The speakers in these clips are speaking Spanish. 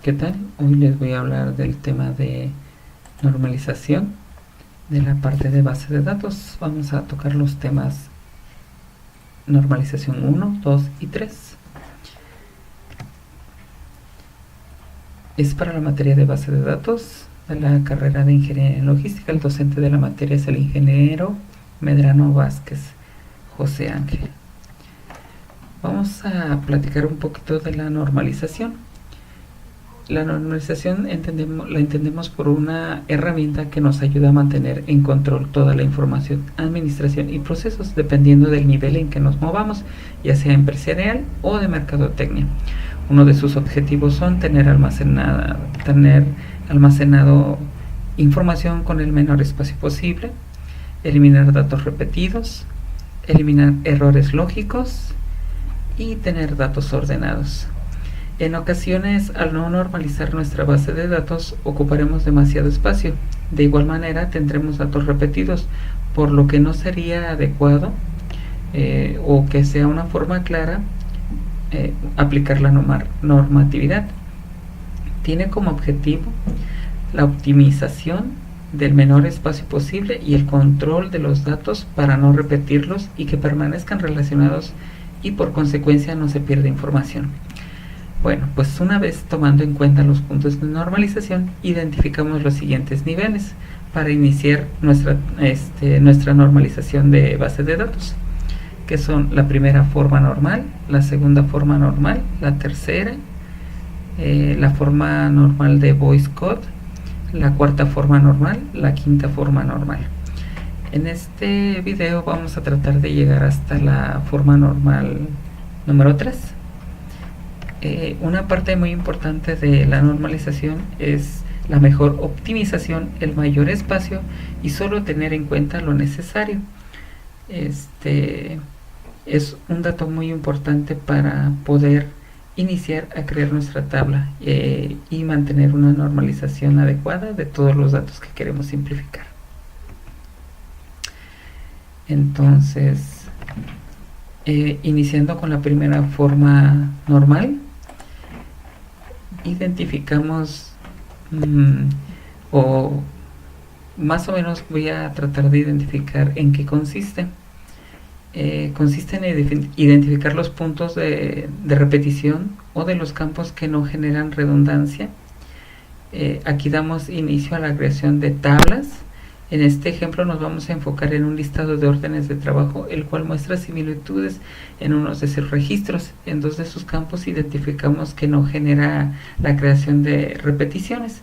¿Qué tal? Hoy les voy a hablar del tema de normalización de la parte de base de datos. Vamos a tocar los temas normalización 1, 2 y 3. Es para la materia de base de datos de la carrera de Ingeniería en Logística. El docente de la materia es el ingeniero Medrano Vázquez José Ángel. Vamos a platicar un poquito de la normalización. La normalización la entendemos por una herramienta que nos ayuda a mantener en control toda la información, administración y procesos, dependiendo del nivel en que nos movamos, ya sea empresarial o de mercadotecnia. Uno de sus objetivos son tener almacenado información con el menor espacio posible, eliminar datos repetidos, eliminar errores lógicos y tener datos ordenados. En ocasiones, al no normalizar nuestra base de datos, ocuparemos demasiado espacio. De igual manera, tendremos datos repetidos, por lo que no sería adecuado o que sea una forma clara aplicar la normatividad. Tiene como objetivo la optimización del menor espacio posible y el control de los datos para no repetirlos y que permanezcan relacionados y por consecuencia no se pierda información. Bueno, pues una vez tomando en cuenta los puntos de normalización, identificamos los siguientes niveles para iniciar nuestra normalización de base de datos, que son la primera forma normal, la segunda forma normal, la tercera, la forma normal de voice code, la cuarta forma normal, la quinta forma normal. En este video vamos a tratar de llegar hasta la forma normal número 3. Una parte muy importante de la normalización es la mejor optimización, el mayor espacio y solo tener en cuenta lo necesario. Es un dato muy importante para poder iniciar a crear nuestra tabla y mantener una normalización adecuada de todos los datos que queremos simplificar. Entonces, iniciando con la primera forma normal, identificamos o más o menos voy a tratar de identificar en qué consiste. Consiste en identificar los puntos de repetición o de los campos que no generan redundancia. Aquí damos inicio a la creación de tablas. En este ejemplo nos vamos a enfocar en un listado de órdenes de trabajo, el cual muestra similitudes en unos de sus registros. En dos de sus campos identificamos que no genera la creación de repeticiones.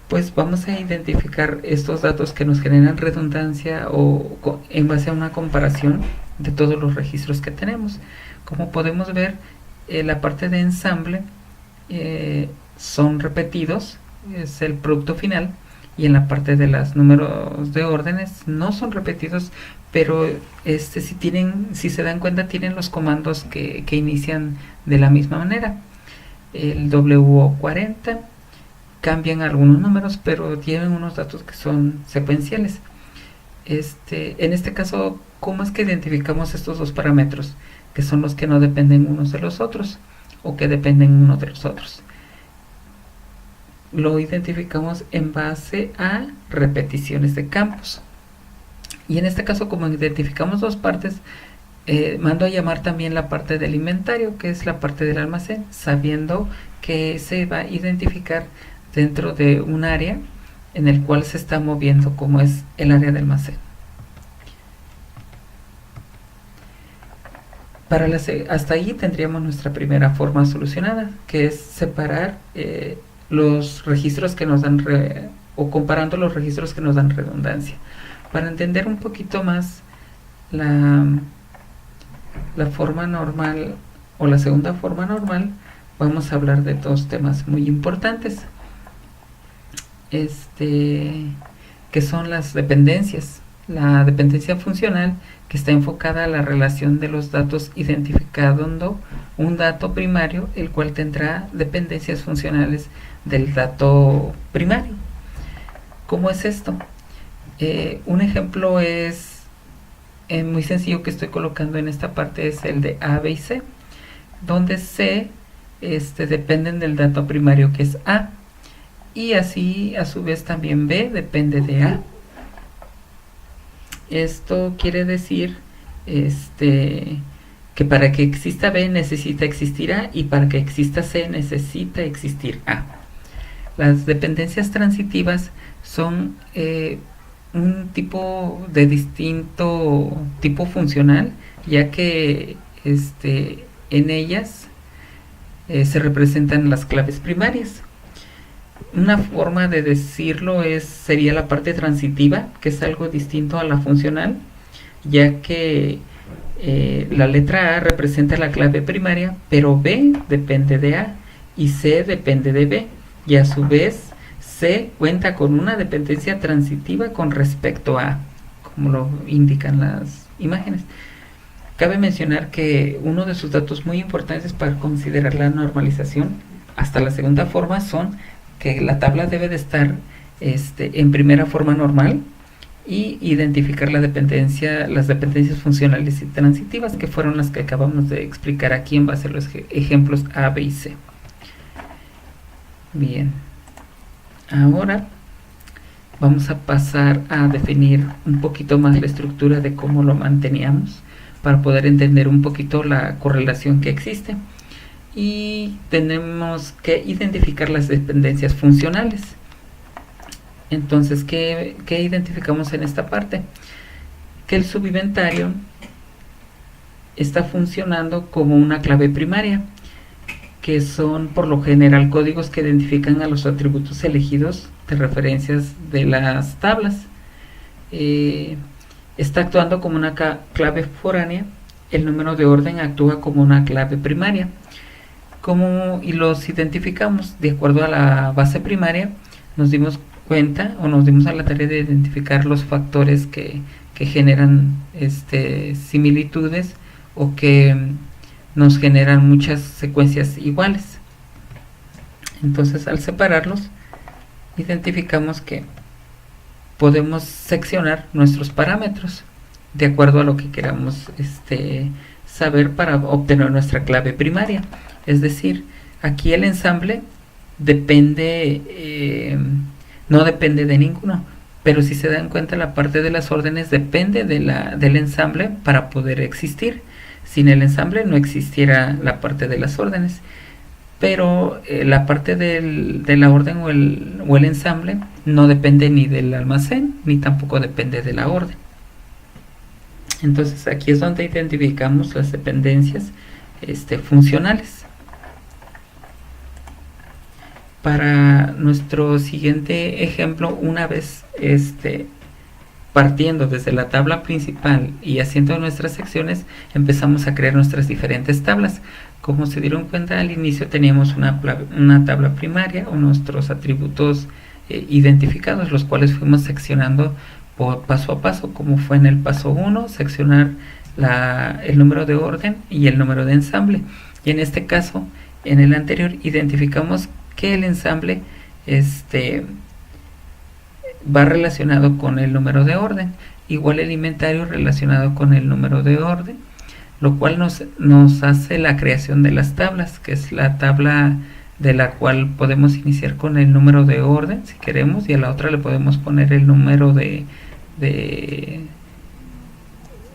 Pues vamos a identificar estos datos que nos generan redundancia o en base a una comparación de todos los registros que tenemos. Como podemos ver, la parte de ensamble son repetidos, es el producto final, y en la parte de los números de órdenes no son repetidos, pero si se dan cuenta, tienen los comandos que inician de la misma manera. El W40 cambian algunos números, pero tienen unos datos que son secuenciales. En este caso, ¿cómo es que identificamos estos dos parámetros? Que son los que no dependen unos de los otros o que dependen unos de los otros. Lo identificamos en base a repeticiones de campos. Y en este caso, como identificamos dos partes, mando a llamar también la parte del inventario, que es la parte del almacén, sabiendo que se va a identificar dentro de un área en el cual se está moviendo, como es el área de almacén. Hasta ahí tendríamos nuestra primera forma solucionada, que es separar los registros que nos dan o comparando los registros que nos dan redundancia. Para entender un poquito más la forma normal o la segunda forma normal, vamos a hablar de dos temas muy importantes, que son las dependencias. La dependencia funcional, que está enfocada a la relación de los datos, identificando un dato primario, el cual tendrá dependencias funcionales del dato primario. ¿Cómo es esto? Un ejemplo es muy sencillo que estoy colocando en esta parte, es el de A, B y C, donde C dependen del dato primario que es A, y así a su vez también B depende de A. Esto quiere decir que para que exista B necesita existir A, y para que exista C necesita existir A. Las dependencias transitivas son un tipo de distinto tipo funcional, ya que en ellas se representan las claves primarias. Una forma de decirlo sería la parte transitiva, que es algo distinto a la funcional, ya que la letra A representa la clave primaria, pero B depende de A y C depende de B, y a su vez C cuenta con una dependencia transitiva con respecto a, como lo indican las imágenes. Cabe mencionar que uno de sus datos muy importantes para considerar la normalización hasta la segunda forma son que la tabla debe de estar en primera forma normal, y identificar las dependencias funcionales y transitivas, que fueron las que acabamos de explicar aquí en base a los ejemplos A, B y C. Bien, ahora vamos a pasar a definir un poquito más la estructura de cómo lo manteníamos, para poder entender un poquito la correlación que existe. Y tenemos que identificar las dependencias funcionales. Entonces, ¿qué identificamos en esta parte? Que el subinventario está funcionando como una clave primaria, que son por lo general códigos que identifican a los atributos elegidos de referencias de las tablas. Está actuando como una clave foránea. El número de orden actúa como una clave primaria. Y los identificamos de acuerdo a la base primaria. Nos dimos cuenta, o nos dimos a la tarea de identificar los factores que generan similitudes, o que nos generan muchas secuencias iguales. Entonces, al separarlos, identificamos que podemos seccionar nuestros parámetros de acuerdo a lo que queramos saber para obtener nuestra clave primaria. Es decir, aquí el ensamble no depende de ninguno, pero si se dan cuenta, la parte de las órdenes depende del ensamble para poder existir. Sin el ensamble no existiera la parte de las órdenes, pero la parte de la orden o el ensamble no depende ni del almacén, ni tampoco depende de la orden. Entonces aquí es donde identificamos las dependencias funcionales. Para nuestro siguiente ejemplo, una vez partiendo desde la tabla principal y haciendo nuestras secciones, empezamos a crear nuestras diferentes tablas. Como se dieron cuenta, al inicio teníamos una tabla primaria, o nuestros atributos identificados, los cuales fuimos seccionando paso a paso, como fue en el paso 1, seccionar el número de orden y el número de ensamble. Y en este caso, en el anterior, identificamos que el ensamble va relacionado con el número de orden, igual el inventario relacionado con el número de orden, lo cual nos hace la creación de las tablas, que es la tabla de la cual podemos iniciar con el número de orden si queremos, y a la otra le podemos poner el número de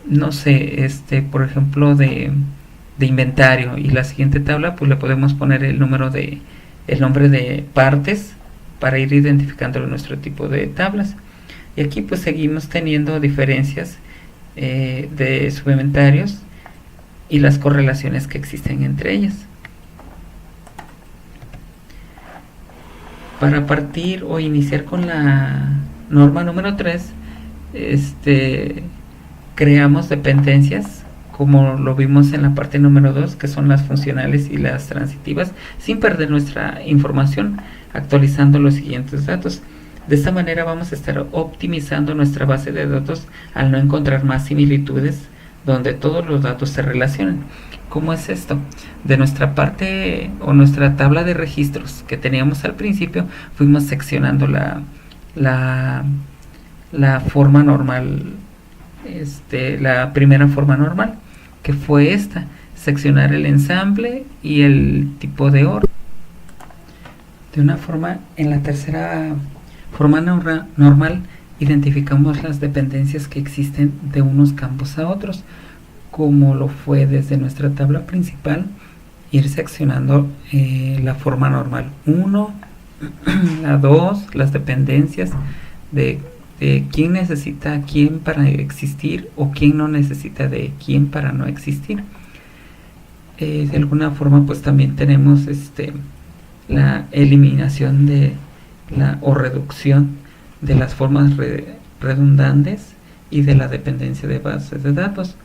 no sé, por ejemplo de inventario, y la siguiente tabla pues le podemos poner el nombre de partes para ir identificando nuestro tipo de tablas. Y aquí pues seguimos teniendo diferencias de subinventarios y las correlaciones que existen entre ellas. Para partir o iniciar con la norma número 3, creamos dependencias, como lo vimos en la parte número 2, que son las funcionales y las transitivas, sin perder nuestra información, actualizando los siguientes datos. De esta manera vamos a estar optimizando nuestra base de datos al no encontrar más similitudes donde todos los datos se relacionan. ¿Cómo es esto? De nuestra parte o nuestra tabla de registros que teníamos al principio, fuimos seccionando la forma normal, la primera forma normal, que fue esta. seccionar el ensamble y el tipo de orden. De una forma, en la tercera forma normal, identificamos las dependencias que existen de unos campos a otros, como lo fue desde nuestra tabla principal, ir seccionando la forma normal 1, la 2, las dependencias de quién necesita a quién para existir o quién no necesita de quién para no existir. De alguna forma pues también tenemos la eliminación de o reducción de las formas redundantes y de la dependencia de bases de datos.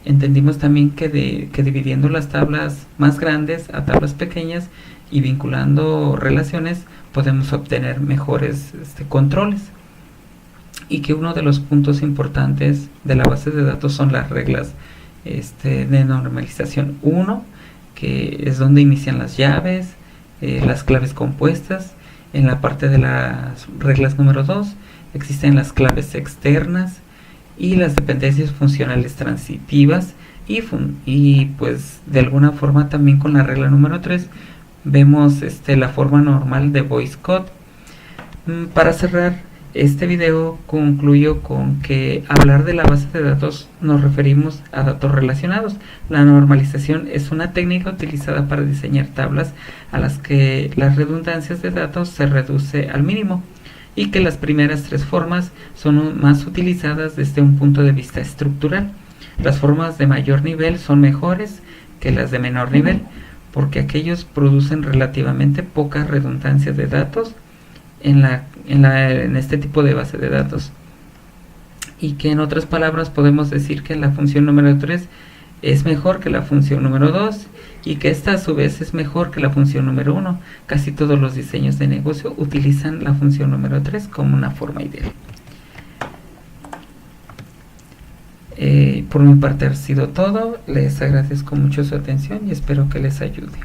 Entendimos también que dividiendo las tablas más grandes a tablas pequeñas y vinculando relaciones podemos obtener mejores controles, y que uno de los puntos importantes de la base de datos son las reglas de normalización 1, que es donde inician las llaves, las claves compuestas. En la parte de las reglas número 2 existen las claves externas y las dependencias funcionales transitivas, y pues de alguna forma también con la regla número 3 vemos la forma normal de voice code. Para cerrar este video, concluyo con que hablar de la base de datos nos referimos a datos relacionados. La normalización es una técnica utilizada para diseñar tablas a las que las redundancias de datos se reduce al mínimo, y que las primeras tres formas son más utilizadas desde un punto de vista estructural. Las formas de mayor nivel son mejores que las de menor nivel, porque aquellos producen relativamente poca redundancia de datos en este tipo de base de datos, y que en otras palabras podemos decir que la función número 3 es mejor que la función número 2, y que esta a su vez es mejor que la función número 1. Casi todos los diseños de negocio utilizan la función número 3 como una forma ideal. Por mi parte ha sido todo. Les agradezco mucho su atención y espero que les ayude.